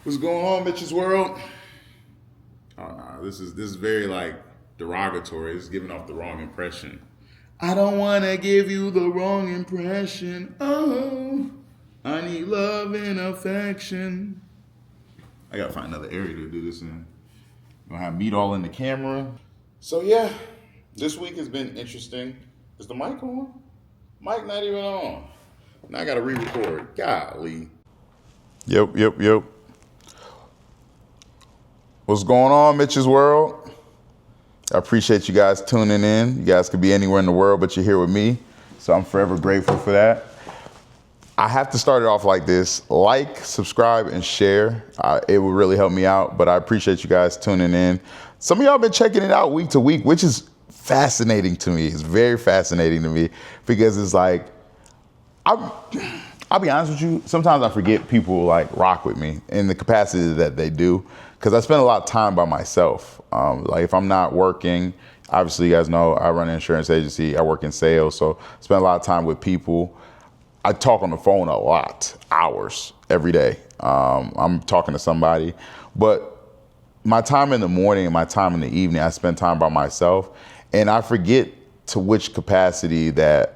What's going on, Mitch's World? Oh no, this is very like derogatory. It's giving off the wrong impression. I don't wanna give you the wrong impression. Oh, I need love and affection. I gotta find another area to do this in. Gonna have meat all in the camera. So yeah, this week has been interesting. Is the mic on? Mic not even on. Now I gotta re-record. Golly. Yep. What's going on, Mitch's World? I appreciate you guys tuning in. You guys could be anywhere in the world, but you're here with me. So I'm forever grateful for that. I have to start it off like this. Like, subscribe, and share. It would really help me out, but I appreciate you guys tuning in. Some of y'all been checking it out week to week, which is fascinating to me. It's very fascinating to me because it's like, I'll be honest with you, sometimes I forget people like rock with me in the capacity that they do because I spend a lot of time by myself. Like if I'm not working, obviously you guys know I run an insurance agency, I work in sales, so I spend a lot of time with people. I talk on the phone a lot, hours every day. I'm talking to somebody, but my time in the morning and my time in the evening, I spend time by myself and I forget to which capacity that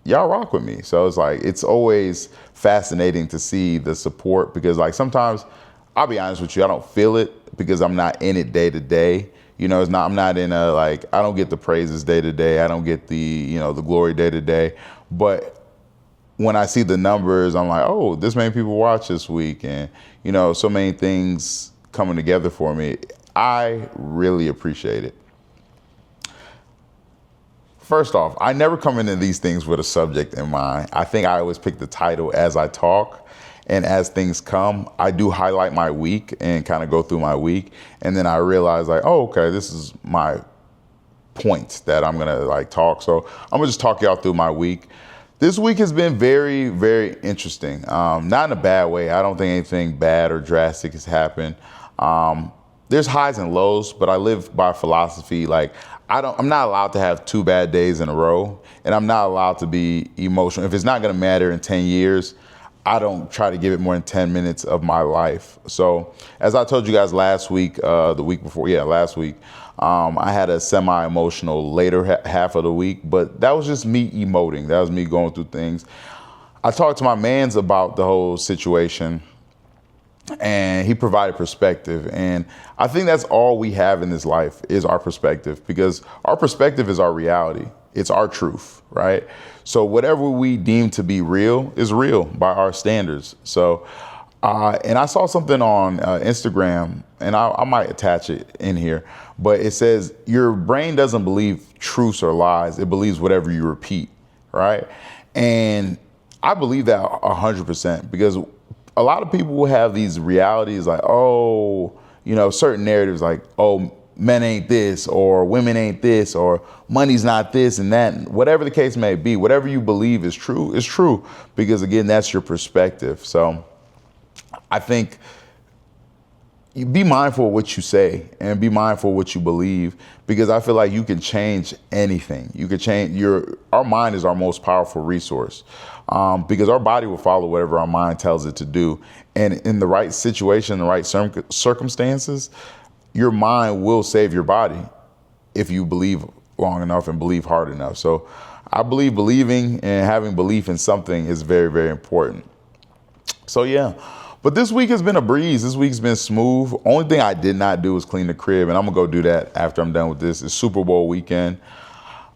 y'all rock with me. So it's like, it's always fascinating to see the support because like sometimes, I'll be honest with you, I don't feel it because I'm not in it day to day. You know, I'm not in a, like, I don't get the praises day to day. I don't get the glory day to day. But when I see the numbers, I'm like, oh, this many people watch this week. And, so many things coming together for me. I really appreciate it. First off, I never come into these things with a subject in mind. I think I always pick the title as I talk. And as things come, I do highlight my week and kind of go through my week. And then I realize like, oh, okay, this is my point that I'm going to like talk. So I'm going to just talk y'all through my week. This week has been very, very interesting. Not in a bad way. I don't think anything bad or drastic has happened. There's highs and lows, but I live by philosophy. Like I'm not allowed to have 2 bad days in a row, and I'm not allowed to be emotional. If it's not going to matter in 10 years, I don't try to give it more than 10 minutes of my life. So as I told you guys last week, the week before, last week, I had a semi-emotional later half of the week, but that was just me emoting. That was me going through things. I talked to my mans about the whole situation, and he provided perspective. And I think that's all we have in this life is our perspective, because our perspective is our reality. It's our truth, right? So whatever we deem to be real is real by our standards. So, and I saw something on Instagram, and I might attach it in here, but it says your brain doesn't believe truths or lies. It believes whatever you repeat, right? And I believe that 100% because a lot of people will have these realities like, oh, certain narratives like, oh, men ain't this, or women ain't this, or money's not this and that. Whatever the case may be, whatever you believe is true, because again, that's your perspective. So I think you be mindful of what you say and be mindful of what you believe, because I feel like you can change anything. You can change our mind is our most powerful resource, because our body will follow whatever our mind tells it to do. And in the right situation, the right circumstances, your mind will save your body if you believe long enough and believe hard enough. So I believe believing and having belief in something is very, very important. So yeah, but this week has been a breeze. This week's been smooth. Only thing I did not do was clean the crib, and I'm gonna go do that after I'm done with this. It's Super Bowl weekend.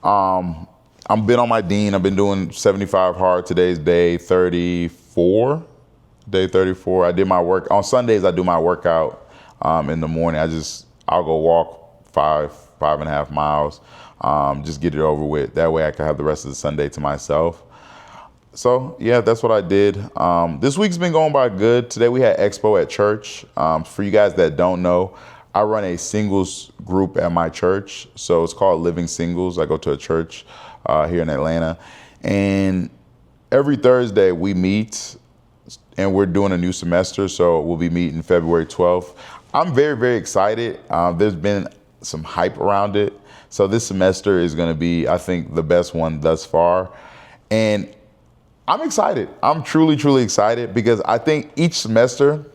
I've been on my Dean. I've been doing 75 hard. Today's day 34. Day 34. I did my work. On Sundays, I do my workout in the morning. I'll go walk 5.5 miles, just get it over with. That way I can have the rest of the Sunday to myself. So yeah, that's what I did. This week's been going by good. Today we had expo at church. For you guys that don't know, I run a singles group at my church. So it's called Living Singles. I go to a church here in Atlanta, and every Thursday we meet, and we're doing a new semester. So we'll be meeting February 12th. I'm very, very excited. There's been some hype around it. So this semester is going to be, I think, the best one thus far. And I'm excited. I'm truly, truly excited because I think each semester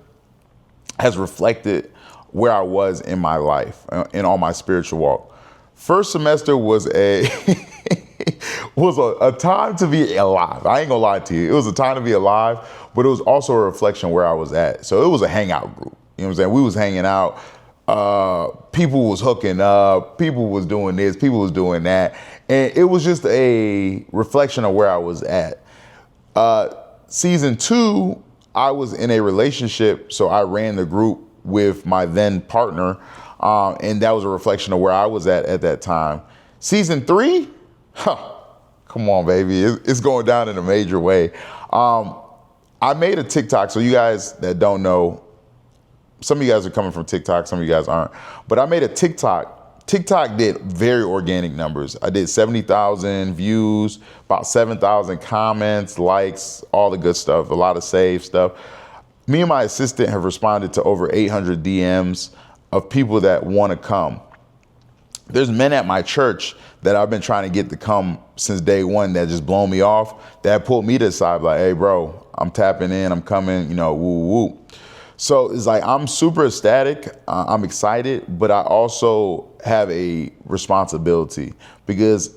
has reflected where I was in my life, in all my spiritual walk. First semester was a time to be alive. I ain't gonna lie to you. It was a time to be alive, but it was also a reflection where I was at. So it was a hangout group. You know what I'm saying? We was hanging out. People was hooking up. People was doing this. People was doing that. And it was just a reflection of where I was at. Season 2, I was in a relationship, so I ran the group with my then partner, and that was a reflection of where I was at that time. Season 3, come on, baby, it's going down in a major way. I made a TikTok, so you guys that don't know, some of you guys are coming from TikTok, some of you guys aren't, but I made a TikTok. TikTok did very organic numbers. I did 70,000 views, about 7,000 comments, likes, all the good stuff, a lot of saved stuff. Me and my assistant have responded to over 800 DMs of people that want to come. There's men at my church that I've been trying to get to come since day one that just blown me off, that pulled me to the side like, hey, bro, I'm tapping in, I'm coming, woo, woo. So it's like, I'm super ecstatic, I'm excited, but I also have a responsibility because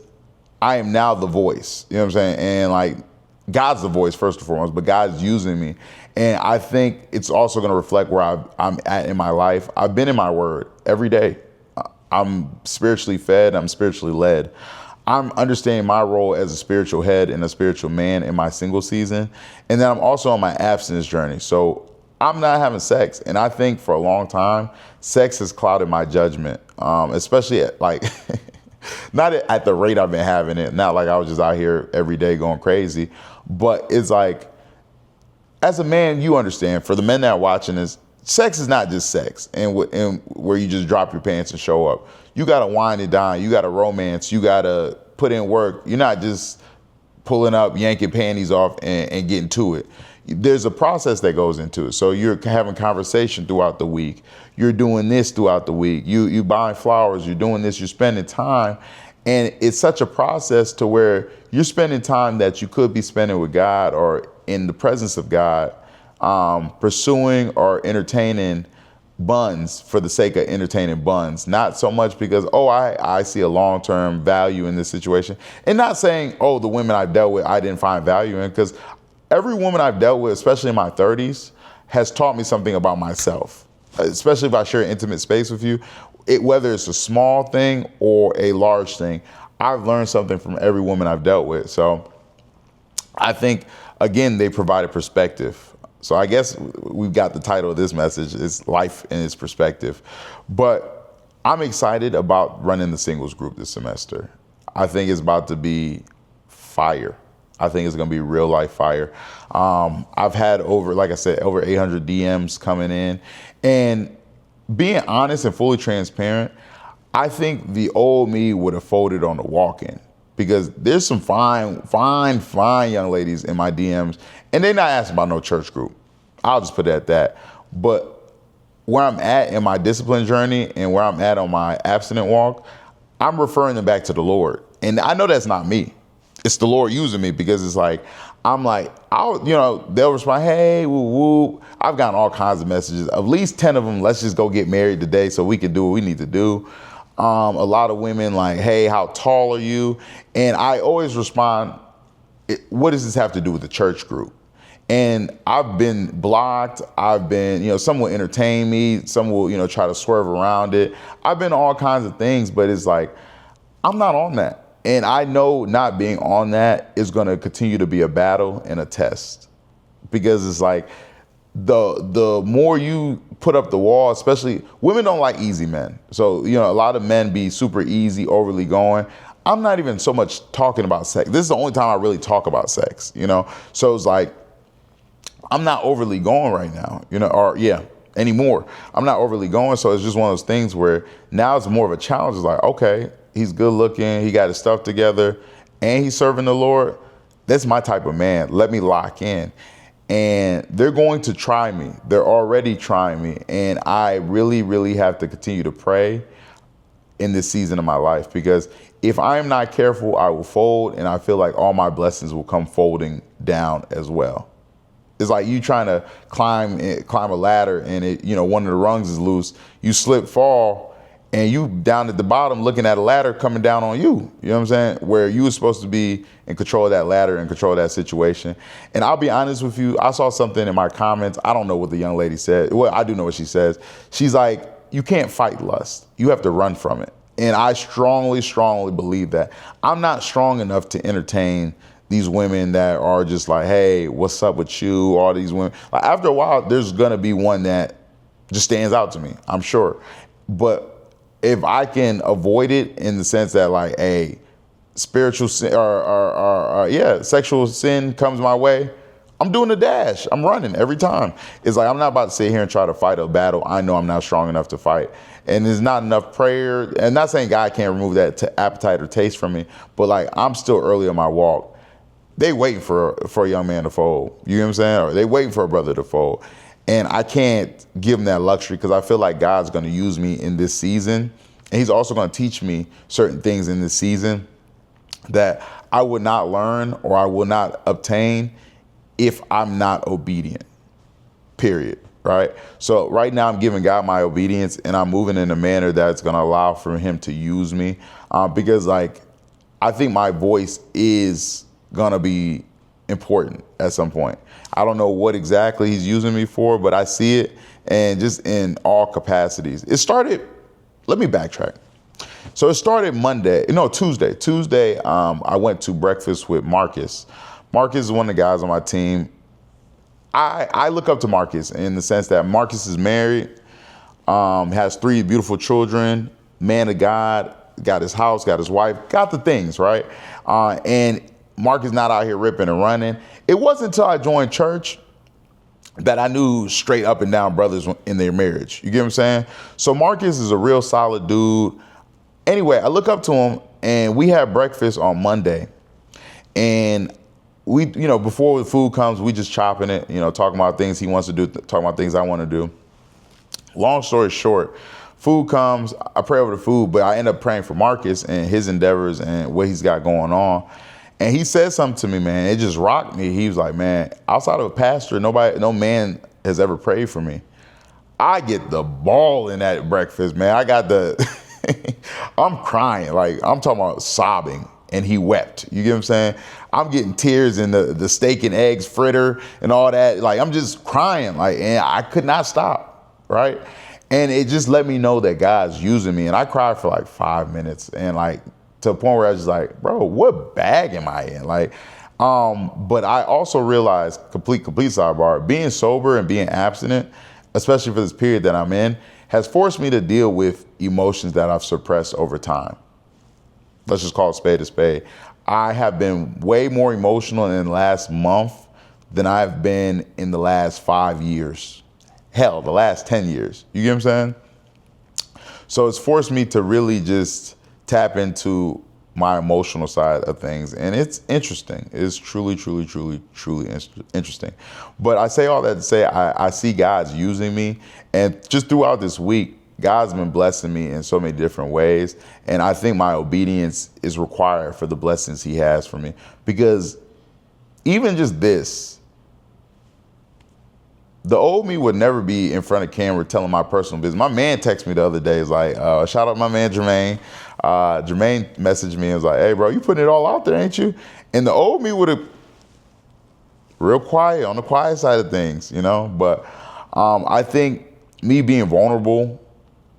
I am now the voice, you know what I'm saying? And like, God's the voice first and foremost, but God's using me. And I think it's also gonna reflect where I'm at in my life. I've been in my word every day. I'm spiritually fed, I'm spiritually led. I'm understanding my role as a spiritual head and a spiritual man in my single season. And then I'm also on my abstinence journey. So I'm not having sex. And I think for a long time, sex has clouded my judgment, especially at like, not at the rate I've been having it. Not like I was just out here every day going crazy, but it's like, as a man, you understand, for the men that are watching this, sex is not just sex and where you just drop your pants and show up. You got to wind it down. You got to romance. You got to put in work. You're not just pulling up, yanking panties off and getting to it. There's a process that goes into it. So you're having conversation throughout the week. You're doing this throughout the week. You buying flowers. You're doing this. You're spending time. And it's such a process to where you're spending time that you could be spending with God or in the presence of God, pursuing or entertaining buns for the sake of entertaining buns. Not so much because, I see a long-term value in this situation. And not saying, the women I've dealt with, I didn't find value in, because every woman I've dealt with, especially in my 30s, has taught me something about myself, especially if I share intimate space with you. Whether it's a small thing or a large thing, I've learned something from every woman I've dealt with. So I think, again, they provide a perspective. So I guess we've got the title of this message is Life in Its Perspective. But I'm excited about running the singles group this semester. I think it's about to be fire. I think it's going to be real life fire. I've had over 800 DMs coming in. And being honest and fully transparent, I think the old me would have folded on the walk-in, because there's some fine young ladies in my DMs, and they're not asking about no church group. I'll just put it at that. But where I'm at in my discipline journey and where I'm at on my abstinent walk, I'm referring them back to the Lord. And I know that's not me. It's the Lord using me, because it's like, they'll respond, hey, woo, woo. I've gotten all kinds of messages, at least 10 of them. Let's just go get married today so we can do what we need to do. A lot of women like, hey, how tall are you? And I always respond, what does this have to do with the church group? And I've been blocked. I've been, some will entertain me. Some will, try to swerve around it. I've been all kinds of things, but it's like, I'm not on that. And I know not being on that is going to continue to be a battle and a test, because it's like the more you put up the wall, especially women don't like easy men. So, a lot of men be super easy, overly going. I'm not even so much talking about sex. This is the only time I really talk about sex, So it's like, I'm not overly going right now, anymore. I'm not overly going. So it's just one of those things where now it's more of a challenge. It's like, okay, he's good looking, he got his stuff together, and he's serving the Lord. That's my type of man. Let me lock in. And they're going to try me. They're already trying me. And I really, really have to continue to pray in this season of my life, because if I am not careful, I will fold, and I feel like all my blessings will come folding down as well. It's like you trying to climb a ladder and one of the rungs is loose. You slip, fall, and you down at the bottom looking at a ladder coming down on you. You know what I'm saying? Where you were supposed to be in control of that ladder and control of that situation. And I'll be honest with you, I saw something in my comments. I don't know what the young lady said. Well, I do know what she says. She's like, you can't fight lust. You have to run from it. And I strongly, strongly believe that. I'm not strong enough to entertain these women that are just like, hey, what's up with you? All these women. Like, after a while, there's going to be one that just stands out to me, I'm sure. But if I can avoid it in the sense that, like, hey, spiritual sin or sexual sin comes my way, I'm doing the dash. I'm running every time. It's like I'm not about to sit here and try to fight a battle I know I'm not strong enough to fight. And there's not enough prayer. And not saying God can't remove that appetite or taste from me, but like I'm still early in my walk. They waiting for a young man to fold. You know what I'm saying? Or they waiting for a brother to fold. And I can't give them that luxury because I feel like God's going to use me in this season. And he's also going to teach me certain things in this season that I would not learn or I will not obtain if I'm not obedient, period, right? So right now I'm giving God my obedience and I'm moving in a manner that's going to allow for him to use me because like I think my voice is going to be important at some point. I don't know what exactly he's using me for, but I see it and just in all capacities. Let me backtrack. So it started Tuesday. Tuesday, I went to breakfast with Marcus. Marcus is one of the guys on my team. I look up to Marcus in the sense that Marcus is married, has 3 beautiful children, man of God, got his house, got his wife, got the things, right? And Marcus not out here ripping and running. It wasn't until I joined church that I knew straight up and down brothers in their marriage. You get what I'm saying? So Marcus is a real solid dude. Anyway, I look up to him and we had breakfast on Monday. And we, before the food comes, we just chopping it, talking about things he wants to do, talking about things I want to do. Long story short, food comes, I pray over the food, but I end up praying for Marcus and his endeavors and what he's got going on. And he said something to me, man. It just rocked me. He was like, man, outside of a pastor, no man has ever prayed for me. I get the ball in that breakfast, man. I got I'm crying. Like, I'm talking about sobbing. And he wept. You get what I'm saying? I'm getting tears in the steak and eggs fritter and all that. Like, I'm just crying. Like, and I could not stop, right? And it just let me know that God's using me. And I cried for like 5 minutes. And like, to a point where I was just like, bro, what bag am I in? Like, but I also realized, complete sidebar, being sober and being abstinent, especially for this period that I'm in, has forced me to deal with emotions that I've suppressed over time. Let's just call it spade a spade. I have been way more emotional in the last month than I've been in the last 5 years. Hell, the last 10 years. You get what I'm saying? So it's forced me to really just tap into my emotional side of things. And it's interesting. It's truly, truly, truly, truly interesting. But I say all that to say I see God's using me. And just throughout this week, God's been blessing me in so many different ways. And I think my obedience is required for the blessings he has for me. Because even just this, the old me would never be in front of camera telling my personal business. My man texted me the other day. He's like, shout out my man, Jermaine. Jermaine messaged me and was like, hey, bro, you putting it all out there, ain't you? And the old me would have real quiet, on the quiet side of things, But I think me being vulnerable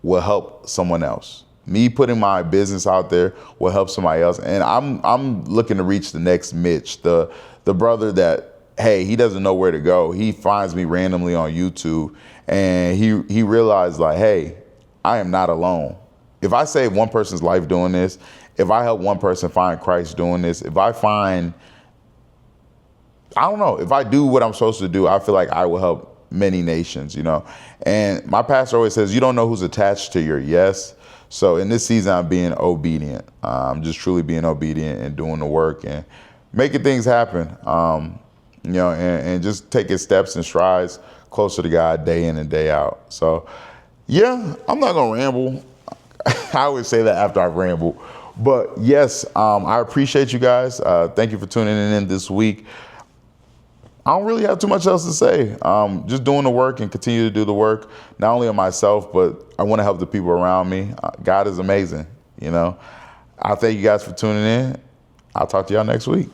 will help someone else. Me putting my business out there will help somebody else. And I'm looking to reach the next Mitch, the brother that, hey, he doesn't know where to go. He finds me randomly on YouTube and he realized like, hey, I am not alone. If I save one person's life doing this, if I help one person find Christ doing this, if I do what I'm supposed to do, I feel like I will help many nations, And my pastor always says, you don't know who's attached to your yes. So in this season, I'm being obedient. I'm just truly being obedient and doing the work and making things happen, and just taking steps and strides closer to God day in and day out. So, yeah, I'm not going to ramble. I always say that after I ramble. But yes, I appreciate you guys. Thank you for tuning in this week. I don't really have too much else to say. Just doing the work and continue to do the work, not only on myself, but I want to help the people around me. God is amazing, you know. I thank you guys for tuning in. I'll talk to y'all next week.